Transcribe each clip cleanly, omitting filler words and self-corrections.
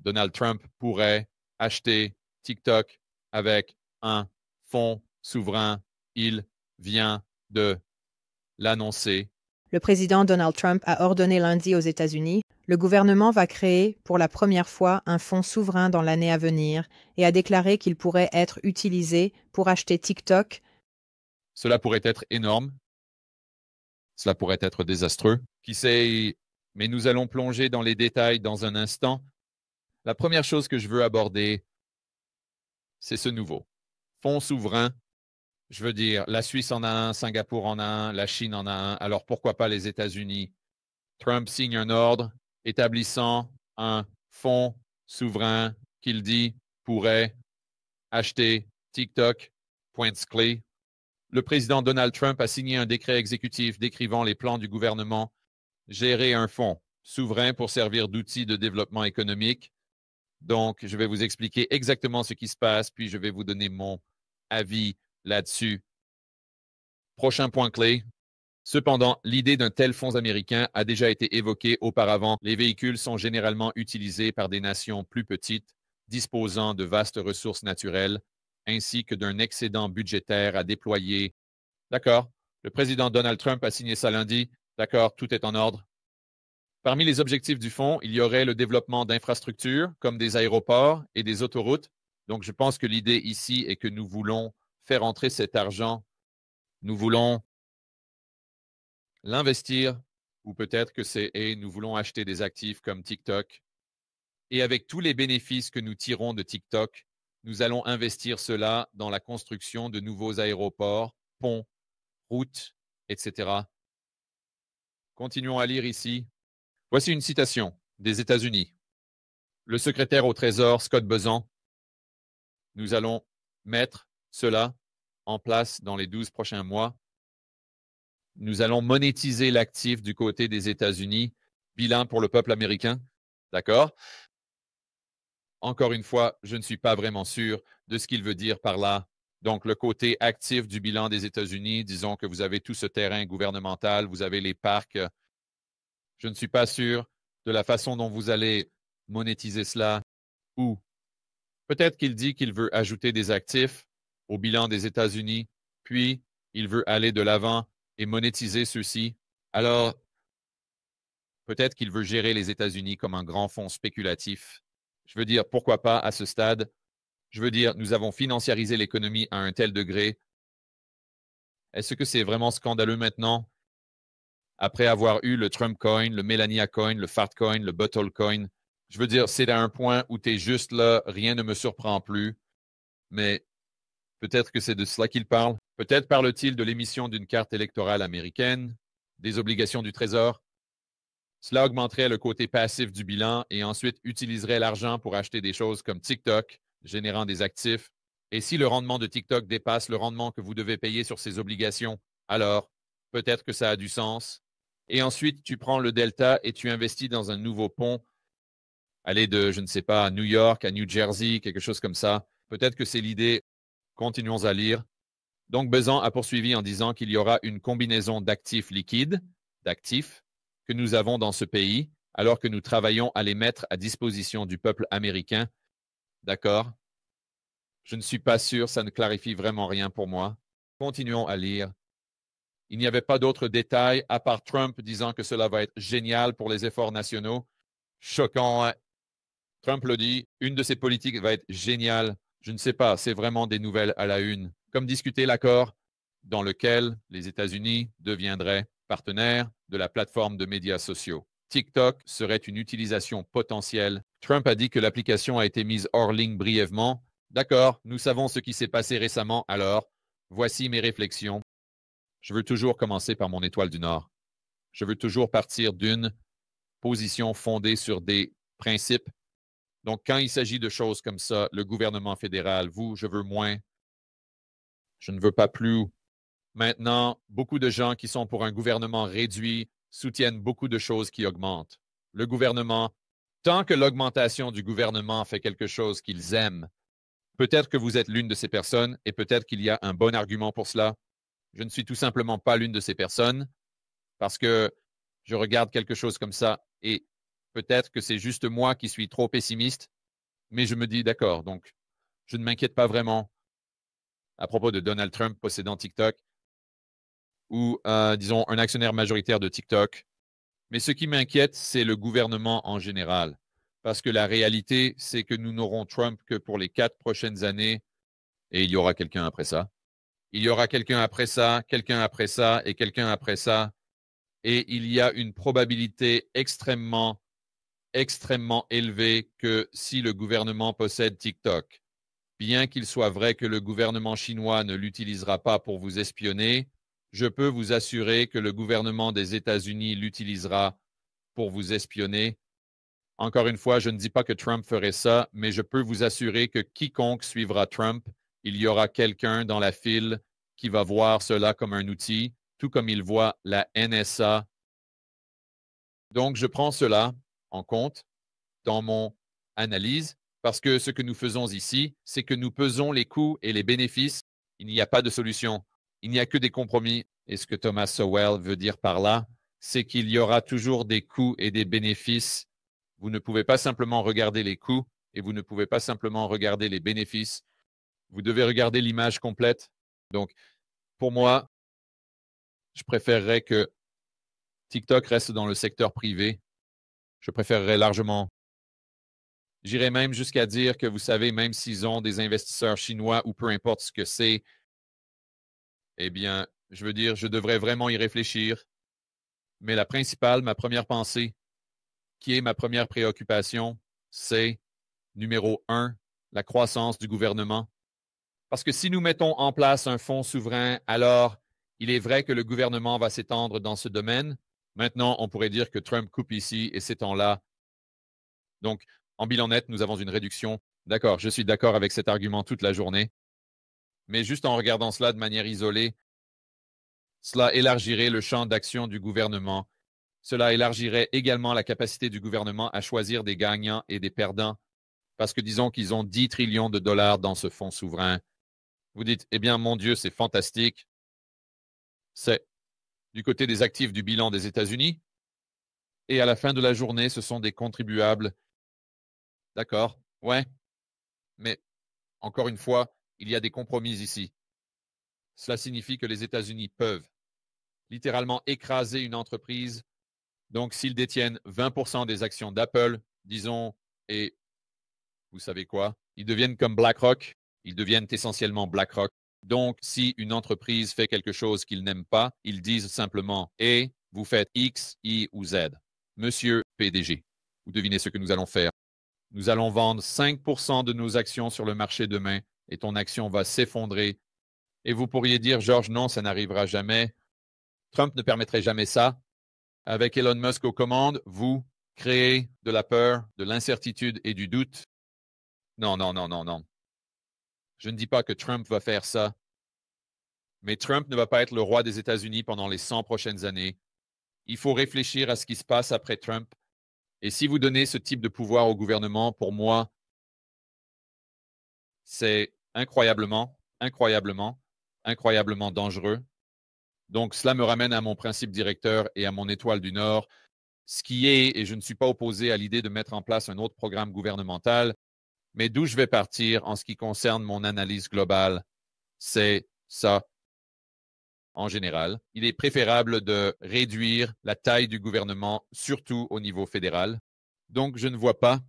Donald Trump pourrait acheter TikTok avec un fonds souverain. Il vient de l'annoncer. Le président Donald Trump a ordonné lundi aux États-Unis, le gouvernement va créer pour la première fois un fonds souverain dans l'année à venir et a déclaré qu'il pourrait être utilisé pour acheter TikTok. Cela pourrait être énorme. Cela pourrait être désastreux. Qui sait, mais nous allons plonger dans les détails dans un instant. La première chose que je veux aborder, c'est ce nouveau fonds souverain. Je veux dire, la Suisse en a un, Singapour en a un, la Chine en a un, alors pourquoi pas les États-Unis? Trump signe un ordre établissant un fonds souverain qu'il dit pourrait acheter TikTok. Points clés. Le président Donald Trump a signé un décret exécutif décrivant les plans du gouvernement gérer un fonds souverain pour servir d'outil de développement économique. Donc, je vais vous expliquer exactement ce qui se passe, puis je vais vous donner mon avis là-dessus. Prochain point clé. Cependant, l'idée d'un tel fonds américain a déjà été évoquée auparavant. Les véhicules sont généralement utilisés par des nations plus petites, disposant de vastes ressources naturelles, ainsi que d'un excédent budgétaire à déployer. D'accord. Le président Donald Trump a signé ça lundi. D'accord, tout est en ordre. Parmi les objectifs du fonds, il y aurait le développement d'infrastructures comme des aéroports et des autoroutes. Donc, je pense que l'idée ici est que nous voulons faire entrer cet argent. Nous voulons l'investir ou peut-être que c'est et nous voulons acheter des actifs comme TikTok. Et avec tous les bénéfices que nous tirons de TikTok, nous allons investir cela dans la construction de nouveaux aéroports, ponts, routes, etc. Continuons à lire ici. Voici une citation des États-Unis. Le secrétaire au Trésor, Scott Bessent, nous allons mettre cela en place dans les 12 prochains mois. Nous allons monétiser l'actif du côté des États-Unis. Bilan pour le peuple américain. D'accord? Encore une fois, je ne suis pas vraiment sûr de ce qu'il veut dire par là. Donc, le côté actif du bilan des États-Unis, disons que vous avez tout ce terrain gouvernemental, vous avez les parcs. Je ne suis pas sûr de la façon dont vous allez monétiser cela. Ou peut-être qu'il dit qu'il veut ajouter des actifs au bilan des États-Unis, puis il veut aller de l'avant et monétiser ceux-ci. Alors, peut-être qu'il veut gérer les États-Unis comme un grand fonds spéculatif. Je veux dire, pourquoi pas à ce stade? Je veux dire, nous avons financiarisé l'économie à un tel degré. Est-ce que c'est vraiment scandaleux maintenant? Après avoir eu le Trump Coin, le Melania Coin, le Fat Coin, le Bottle Coin, je veux dire, c'est à un point où tu es juste là, rien ne me surprend plus. Mais peut-être que c'est de cela qu'il parle. Peut-être parle-t-il de l'émission d'une carte électorale américaine, des obligations du Trésor. Cela augmenterait le côté passif du bilan et ensuite utiliserait l'argent pour acheter des choses comme TikTok, générant des actifs. Et si le rendement de TikTok dépasse le rendement que vous devez payer sur ces obligations, alors peut-être que ça a du sens. Et ensuite, tu prends le delta et tu investis dans un nouveau pont. Aller de, je ne sais pas, à New York, à New Jersey, quelque chose comme ça. Peut-être que c'est l'idée. Continuons à lire. Donc, Bessent a poursuivi en disant qu'il y aura une combinaison d'actifs liquides, d'actifs, que nous avons dans ce pays, alors que nous travaillons à les mettre à disposition du peuple américain. D'accord? Je ne suis pas sûr, ça ne clarifie vraiment rien pour moi. Continuons à lire. Il n'y avait pas d'autres détails à part Trump disant que cela va être génial pour les efforts nationaux. Choquant, hein? Trump le dit, une de ses politiques va être géniale. Je ne sais pas, c'est vraiment des nouvelles à la une. Comme discuter l'accord dans lequel les États-Unis deviendraient partenaires de la plateforme de médias sociaux. TikTok serait une utilisation potentielle. Trump a dit que l'application a été mise hors ligne brièvement. D'accord, nous savons ce qui s'est passé récemment, alors voici mes réflexions. Je veux toujours commencer par mon étoile du Nord. Je veux toujours partir d'une position fondée sur des principes. Donc, quand il s'agit de choses comme ça, le gouvernement fédéral, vous, je veux moins. Je ne veux pas plus. Maintenant, beaucoup de gens qui sont pour un gouvernement réduit soutiennent beaucoup de choses qui augmentent. Le gouvernement, tant que l'augmentation du gouvernement fait quelque chose qu'ils aiment, peut-être que vous êtes l'une de ces personnes et peut-être qu'il y a un bon argument pour cela. Je ne suis tout simplement pas l'une de ces personnes parce que je regarde quelque chose comme ça et Peut-être que c'est juste moi qui suis trop pessimiste, mais je me dis d'accord. Donc, je ne m'inquiète pas vraiment à propos de Donald Trump possédant TikTok ou, disons, un actionnaire majoritaire de TikTok. Mais ce qui m'inquiète, c'est le gouvernement en général. Parce que la réalité, c'est que nous n'aurons Trump que pour les 4 prochaines années et il y aura quelqu'un après ça. Il y aura quelqu'un après ça, quelqu'un après ça et quelqu'un après ça. Et il y a une probabilité extrêmement, extrêmement élevée que si le gouvernement possède TikTok, bien qu'il soit vrai que le gouvernement chinois ne l'utilisera pas pour vous espionner, je peux vous assurer que le gouvernement des États-Unis l'utilisera pour vous espionner. Encore une fois, je ne dis pas que Trump ferait ça, mais je peux vous assurer que quiconque suivra Trump, il y aura quelqu'un dans la file qui va voir cela comme un outil, tout comme il voit la NSA. Donc, je prends cela en compte dans mon analyse parce que ce que nous faisons ici, c'est que nous pesons les coûts et les bénéfices. Il n'y a pas de solution. Il n'y a que des compromis. Et ce que Thomas Sowell veut dire par là, c'est qu'il y aura toujours des coûts et des bénéfices. Vous ne pouvez pas simplement regarder les coûts et vous ne pouvez pas simplement regarder les bénéfices. Vous devez regarder l'image complète. Donc, pour moi, je préférerais que TikTok reste dans le secteur privé. Je préférerais largement. J'irais même jusqu'à dire que, vous savez, même s'ils ont des investisseurs chinois ou peu importe ce que c'est, eh bien, je veux dire, je devrais vraiment y réfléchir. Mais la principale, ma première pensée, qui est ma première préoccupation, c'est, numéro un, la croissance du gouvernement. Parce que si nous mettons en place un fonds souverain, alors il est vrai que le gouvernement va s'étendre dans ce domaine. Maintenant, on pourrait dire que Trump coupe ici et s'étend là. Donc, en bilan net, nous avons une réduction. D'accord, je suis d'accord avec cet argument toute la journée. Mais juste en regardant cela de manière isolée, cela élargirait le champ d'action du gouvernement. Cela élargirait également la capacité du gouvernement à choisir des gagnants et des perdants. Parce que disons qu'ils ont 10 trillions de dollars dans ce fonds souverain. Vous dites, eh bien, mon Dieu, c'est fantastique. C'est du côté des actifs du bilan des États-Unis. Et à la fin de la journée, ce sont des contribuables. D'accord, ouais. Mais encore une fois, il y a des compromis ici. Cela signifie que les États-Unis peuvent littéralement écraser une entreprise. Donc, s'ils détiennent 20% des actions d'Apple, disons, et vous savez quoi, ils deviennent comme BlackRock, ils deviennent essentiellement BlackRock. Donc, si une entreprise fait quelque chose qu'ils n'aiment pas, ils disent simplement, et vous faites X, Y ou Z. Monsieur PDG, vous devinez ce que nous allons faire. Nous allons vendre 5% de nos actions sur le marché demain et ton action va s'effondrer. Et vous pourriez dire, Georges, non, ça n'arrivera jamais. Trump ne permettrait jamais ça. Avec Elon Musk aux commandes, vous créez de la peur, de l'incertitude et du doute. Non, non, non, non, non. Je ne dis pas que Trump va faire ça. Mais Trump ne va pas être le roi des États-Unis pendant les 100 prochaines années. Il faut réfléchir à ce qui se passe après Trump. Et si vous donnez ce type de pouvoir au gouvernement, pour moi, c'est incroyablement, incroyablement, incroyablement dangereux. Donc, cela me ramène à mon principe directeur et à mon étoile du Nord, ce qui est, et je ne suis pas opposé à l'idée de mettre en place un autre programme gouvernemental, mais d'où je vais partir en ce qui concerne mon analyse globale, c'est ça. En général, il est préférable de réduire la taille du gouvernement, surtout au niveau fédéral. Donc, je ne vois pas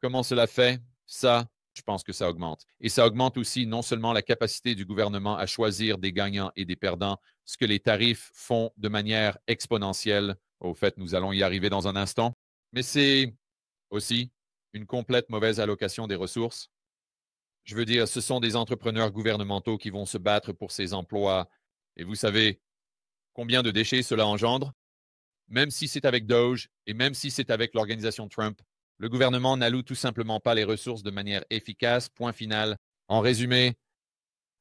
comment cela fait. Ça, je pense que ça augmente. Et ça augmente aussi non seulement la capacité du gouvernement à choisir des gagnants et des perdants, ce que les tarifs font de manière exponentielle. Au fait, nous allons y arriver dans un instant. Mais c'est aussi une complète mauvaise allocation des ressources. Je veux dire, ce sont des entrepreneurs gouvernementaux qui vont se battre pour ces emplois. Et vous savez combien de déchets cela engendre? Même si c'est avec Doge et même si c'est avec l'organisation Trump, le gouvernement n'alloue tout simplement pas les ressources de manière efficace, point final. En résumé,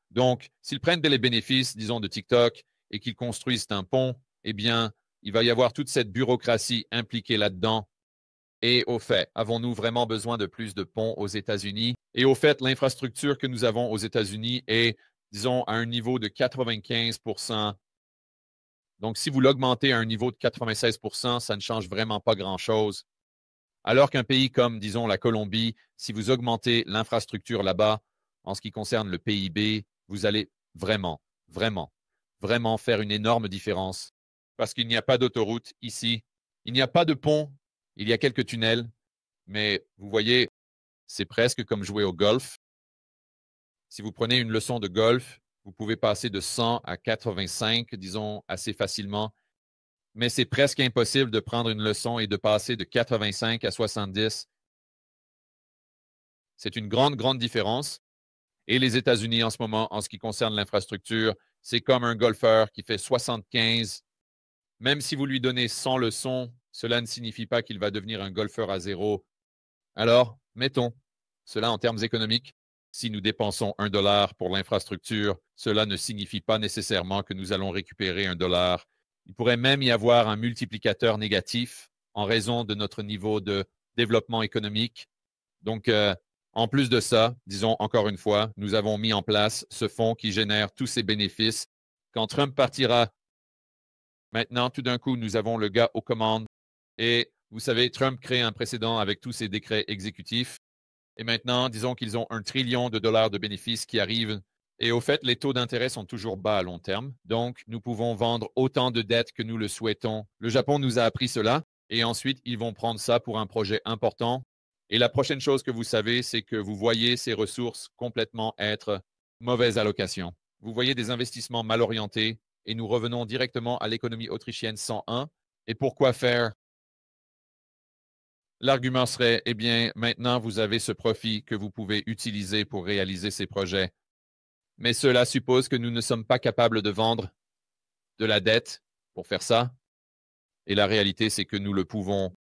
donc, s'ils prennent les bénéfices, disons, de TikTok et qu'ils construisent un pont, eh bien, il va y avoir toute cette bureaucratie impliquée là-dedans. Et au fait, avons-nous vraiment besoin de plus de ponts aux États-Unis? Et au fait, l'infrastructure que nous avons aux États-Unis est, disons, à un niveau de 95%. Donc, si vous l'augmentez à un niveau de 96%, ça ne change vraiment pas grand-chose. Alors qu'un pays comme, disons, la Colombie, si vous augmentez l'infrastructure là-bas, en ce qui concerne le PIB, vous allez vraiment, vraiment, vraiment faire une énorme différence. Parce qu'il n'y a pas d'autoroute ici, il n'y a pas de pont, il y a quelques tunnels, mais vous voyez, c'est presque comme jouer au golf. Si vous prenez une leçon de golf, vous pouvez passer de 100 à 85, disons, assez facilement. Mais c'est presque impossible de prendre une leçon et de passer de 85 à 70. C'est une grande, grande différence. Et les États-Unis, en ce moment, en ce qui concerne l'infrastructure, c'est comme un golfeur qui fait 75. Même si vous lui donnez 100 leçons, cela ne signifie pas qu'il va devenir un golfeur à zéro. Alors, mettons cela en termes économiques. Si nous dépensons $1 pour l'infrastructure, cela ne signifie pas nécessairement que nous allons récupérer $1. Il pourrait même y avoir un multiplicateur négatif en raison de notre niveau de développement économique. Donc, en plus de ça, disons encore une fois, nous avons mis en place ce fonds qui génère tous ces bénéfices. Quand Trump partira, maintenant, tout d'un coup, nous avons le gars aux commandes. Et vous savez, Trump crée un précédent avec tous ses décrets exécutifs. Et maintenant, disons qu'ils ont $1 trillion de bénéfices qui arrivent. Et au fait, les taux d'intérêt sont toujours bas à long terme. Donc, nous pouvons vendre autant de dettes que nous le souhaitons. Le Japon nous a appris cela. Et ensuite, ils vont prendre ça pour un projet important. Et la prochaine chose que vous savez, c'est que vous voyez ces ressources complètement être mauvaise allocation. Vous voyez des investissements mal orientés. Et nous revenons directement à l'économie autrichienne 101. Et pourquoi faire? L'argument serait, eh bien, maintenant, vous avez ce profit que vous pouvez utiliser pour réaliser ces projets. Mais cela suppose que nous ne sommes pas capables de vendre de la dette pour faire ça. Et la réalité, c'est que nous le pouvons.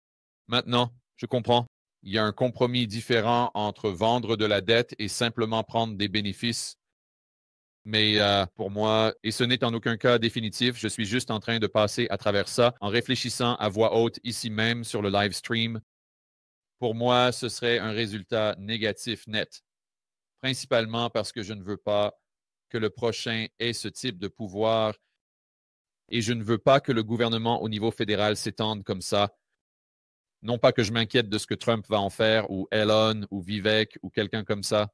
Maintenant, je comprends. Il y a un compromis différent entre vendre de la dette et simplement prendre des bénéfices. Mais pour moi, et ce n'est en aucun cas définitif, je suis juste en train de passer à travers ça en réfléchissant à voix haute ici même sur le live stream. Pour moi, ce serait un résultat négatif net, principalement parce que je ne veux pas que le prochain ait ce type de pouvoir et je ne veux pas que le gouvernement au niveau fédéral s'étende comme ça. Non pas que je m'inquiète de ce que Trump va en faire ou Elon ou Vivek ou quelqu'un comme ça,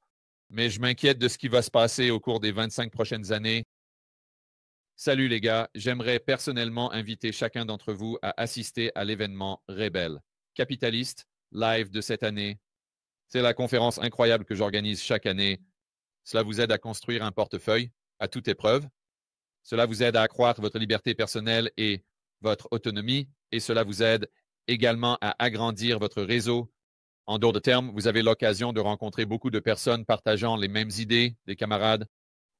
mais je m'inquiète de ce qui va se passer au cours des 25 prochaines années. Salut les gars, j'aimerais personnellement inviter chacun d'entre vous à assister à l'événement Rebelle, capitaliste, live de cette année. C'est la conférence incroyable que j'organise chaque année. Cela vous aide à construire un portefeuille à toute épreuve. Cela vous aide à accroître votre liberté personnelle et votre autonomie. Et cela vous aide également à agrandir votre réseau. En d'autres termes, vous avez l'occasion de rencontrer beaucoup de personnes partageant les mêmes idées, des camarades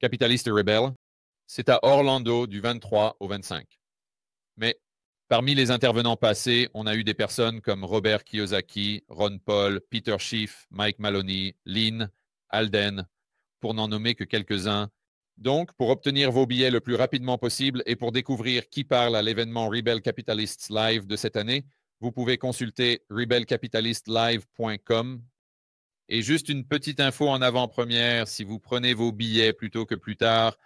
capitalistes et rebelles. C'est à Orlando du 23 au 25. Mais parmi les intervenants passés, on a eu des personnes comme Robert Kiyosaki, Ron Paul, Peter Schiff, Mike Maloney, Lynn, Alden, pour n'en nommer que quelques-uns. Donc, pour obtenir vos billets le plus rapidement possible et pour découvrir qui parle à l'événement Rebel Capitalists Live de cette année, vous pouvez consulter rebelcapitalistlive.com. Et juste une petite info en avant-première, si vous prenez vos billets plutôt que plus tard,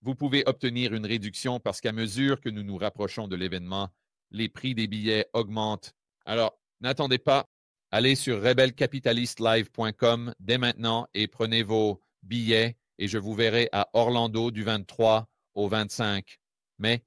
vous pouvez obtenir une réduction parce qu'à mesure que nous nous rapprochons de l'événement, les prix des billets augmentent. Alors, n'attendez pas. Allez sur rebelcapitalistlive.com dès maintenant et prenez vos billets et je vous verrai à Orlando du 23 au 25 mai